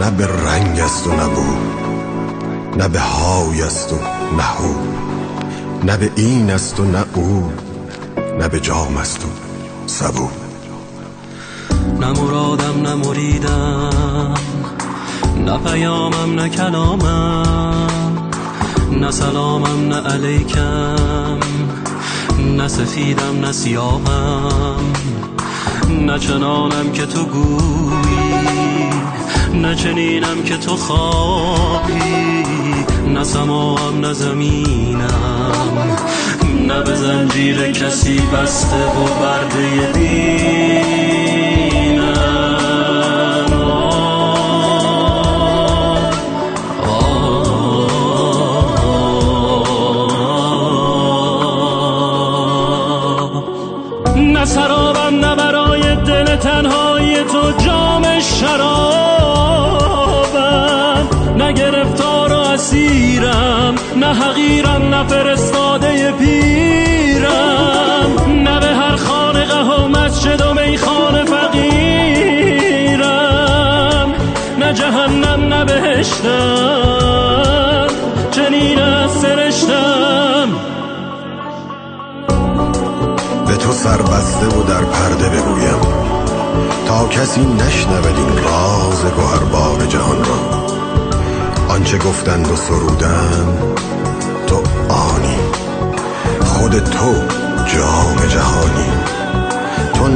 نه به رنگ است و نه بو، نه به های است و نه هو، نه به این است و نه او، نه به جام است و سبو. نه مرادم نه مریدم، نه پیامم نه کلامم، نه سلامم نه علیکم، نه سفیدم نه سیاهم، نه چنانم که تو گویی، نه چنینم که تو خواهی، نه سماهم نه زمینم، نه به زنجیر کسی بسته و برده دینم. نه سرابم نه برای دل تنهای تو جام شرابم، نه گرفتار و اسیرم، نه حقیرم نه فرستاده پیرم، نه به هر خانقه و مسجد و میخانه فقیرم، نه جهنم نه بهشتم، چنین است سرشتم. به تو سربسته و در پرده بگویم تا کسی نشنود این راز گوهربار جهان را. آنچه گفتند و سرودند تو آنی، خود تو جام جهانی. تو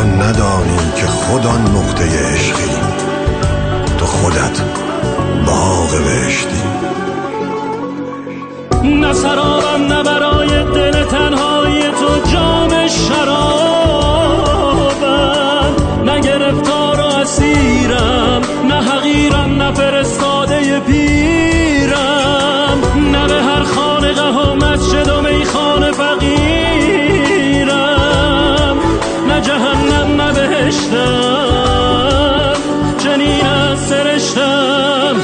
ندانی که خود آن نقطه عشقی، تو خودت باغ بهشتی. نه سرابم نه برای دل تنهای تو جام شرابم، نه گرفتار و اسیرم، نه حقیرم نه فرستاده پیرم، نه به هر خانقه و مسجد و میخانه فقیرم، نه جهنم نه بهشتم، چنین است سرشتم.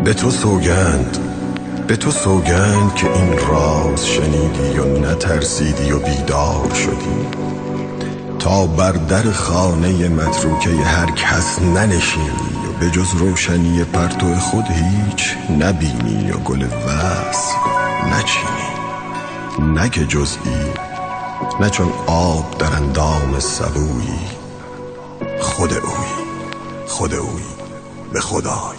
به تو سوگند که این راز شنیدی و نترسیدی و بیدار شدی، تا بر در خانه متروکه هر کس ننشینی و به جز روشنی پرتو خود هیچ نبینی و گل وصل نچینی، نه که جزئی، نه چون آب در اندام سبویی، خود اویی به خدای.